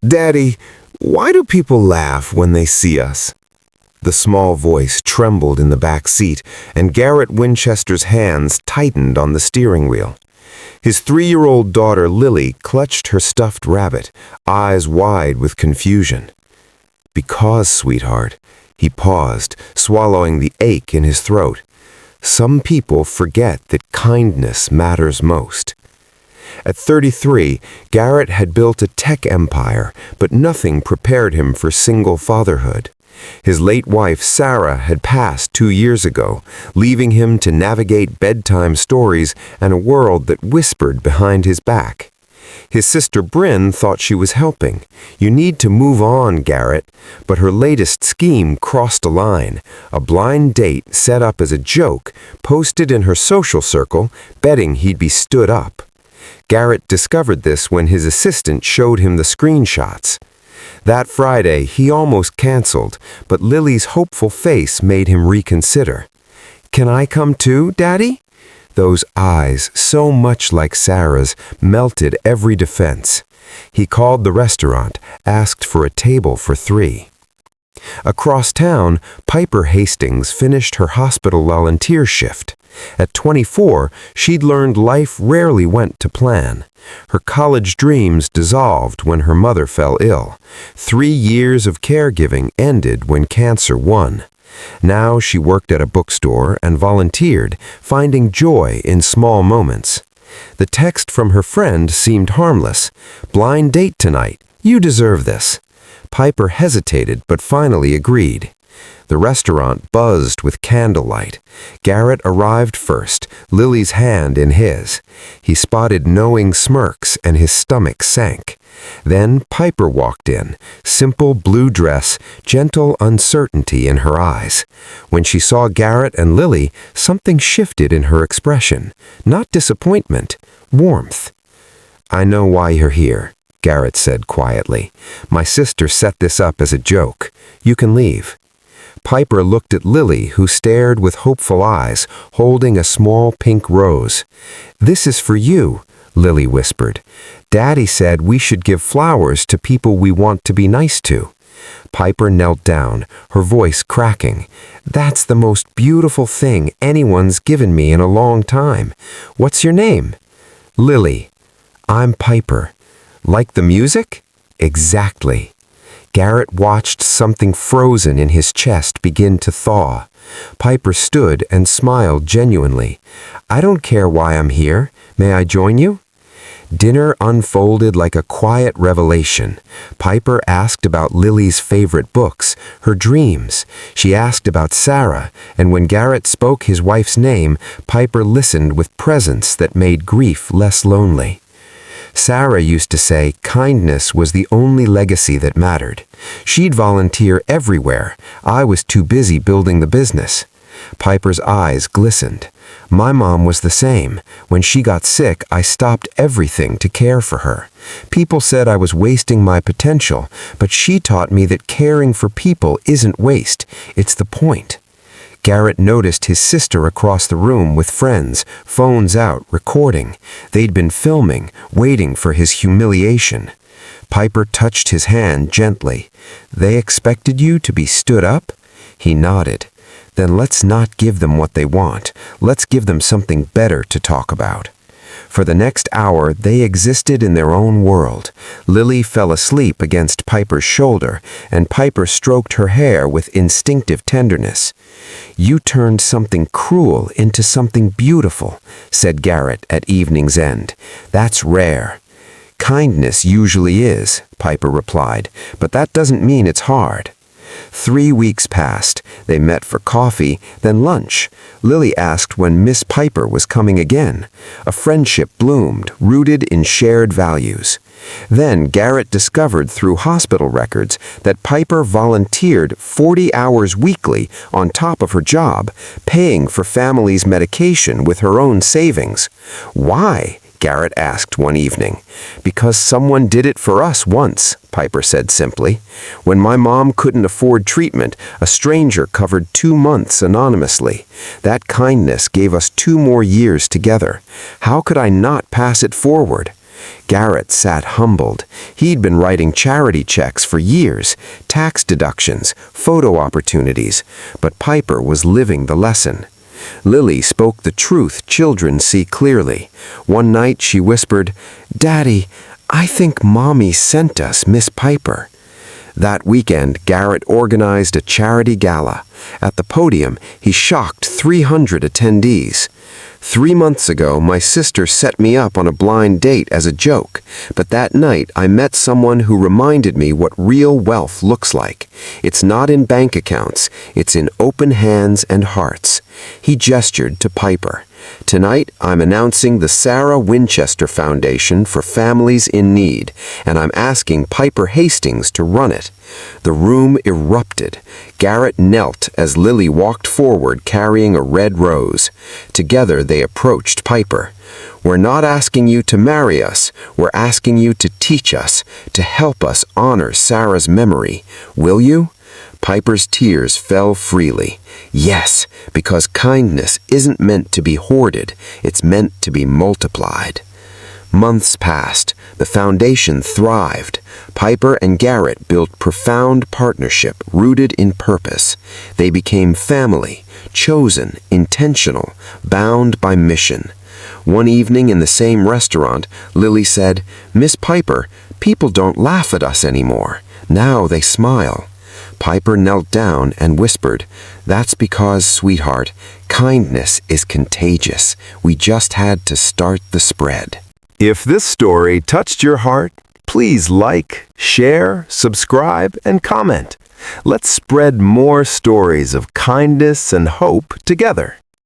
Daddy, why do people laugh when they see us? The small voice trembled in the back seat, and Garrett Winchester's hands tightened on the steering wheel. His 3-year-old daughter Lily clutched her stuffed rabbit, eyes wide with confusion. Because, sweetheart, he paused, swallowing the ache in his throat. Some people forget that kindness matters most. At 33, Garrett had built a tech empire, but nothing prepared him for single fatherhood. His late wife, Sarah, had passed 2 years ago, leaving him to navigate bedtime stories and a world that whispered behind his back. His sister Bryn thought she was helping. "You need to move on, Garrett." But her latest scheme crossed a line, a blind date set up as a joke, posted in her social circle, betting he'd be stood up. Garrett discovered this when his assistant showed him the screenshots. That Friday, he almost canceled, but Lily's hopeful face made him reconsider. "Can I come too, Daddy?" Those eyes, so much like Sarah's, melted every defense. He called the restaurant, asked for a table for 3. Across town, Piper Hastings finished her hospital volunteer shift. At 24, she'd learned life rarely went to plan. Her college dreams dissolved when her mother fell ill. 3 years of caregiving ended when cancer won. Now she worked at a bookstore and volunteered, finding joy in small moments. The text from her friend seemed harmless. "Blind date tonight. You deserve this." Piper hesitated but finally agreed. The restaurant buzzed with candlelight. Garrett arrived first, Lily's hand in his. He spotted knowing smirks and his stomach sank. Then Piper walked in, simple blue dress, gentle uncertainty in her eyes. When she saw Garrett and Lily, something shifted in her expression. Not disappointment, warmth. "I know why you're here," Garrett said quietly. "My sister set this up as a joke. You can leave." Piper looked at Lily, who stared with hopeful eyes, holding a small pink rose. "This is for you," Lily whispered. "Daddy said we should give flowers to people we want to be nice to." Piper knelt down, her voice cracking. "That's the most beautiful thing anyone's given me in a long time. What's your name?" "Lily." "I'm Piper." "Like the music?" "Exactly." Garrett watched something frozen in his chest begin to thaw. Piper stood and smiled genuinely. "I don't care why I'm here. May I join you?" Dinner unfolded like a quiet revelation. Piper asked about Lily's favorite books, her dreams. She asked about Sarah, and when Garrett spoke his wife's name, Piper listened with presence that made grief less lonely. Sarah used to say kindness was the only legacy that mattered. She'd volunteer everywhere. I was too busy building the business. Piper's eyes glistened. "My mom was the same. When she got sick, I stopped everything to care for her. People said I was wasting my potential, but she taught me that caring for people isn't waste. It's the point." Garrett noticed his sister across the room with friends, phones out, recording. They'd been filming, waiting for his humiliation. Piper touched his hand gently. "They expected you to be stood up?" He nodded. "Then let's not give them what they want. Let's give them something better to talk about." For the next hour, they existed in their own world. Lily fell asleep against Piper's shoulder, and Piper stroked her hair with instinctive tenderness. "You turned something cruel into something beautiful," said Garrett at evening's end. "That's rare." "Kindness usually is," Piper replied, "but that doesn't mean it's hard." 3 weeks passed. They met for coffee, then lunch. Lily asked when Miss Piper was coming again. A friendship bloomed, rooted in shared values. Then Garrett discovered through hospital records that Piper volunteered 40 hours weekly on top of her job, paying for family's medication with her own savings. "Why?" Garrett asked one evening. "Because someone did it for us once," Piper said simply. "When my mom couldn't afford treatment, a stranger covered 2 months anonymously. That kindness gave us 2 more years together. How could I not pass it forward?" Garrett sat humbled. He'd been writing charity checks for years, tax deductions, photo opportunities, but Piper was living the lesson. Lily spoke the truth children see clearly. One night she whispered, "Daddy, I think Mommy sent us Miss Piper." That weekend, Garrett organized a charity gala. At the podium, he shocked 300 attendees. "3 months ago, my sister set me up on a blind date as a joke, but that night I met someone who reminded me what real wealth looks like. It's not in bank accounts, it's in open hands and hearts." He gestured to Piper. "Tonight, I'm announcing the Sarah Winchester Foundation for Families in Need, and I'm asking Piper Hastings to run it." The room erupted. Garrett knelt as Lily walked forward carrying a red rose. Together they approached Piper. "We're not asking you to marry us. We're asking you to teach us, to help us honor Sarah's memory. Will you?" Piper's tears fell freely. "Yes, because kindness isn't meant to be hoarded, it's meant to be multiplied." Months passed. The foundation thrived. Piper and Garrett built profound partnership rooted in purpose. They became family, chosen, intentional, bound by mission. One evening in the same restaurant, Lily said, "Miss Piper, people don't laugh at us anymore. Now they smile." Piper knelt down and whispered, "That's because, sweetheart, kindness is contagious. We just had to start the spread." If this story touched your heart, please like, share, subscribe, and comment. Let's spread more stories of kindness and hope together.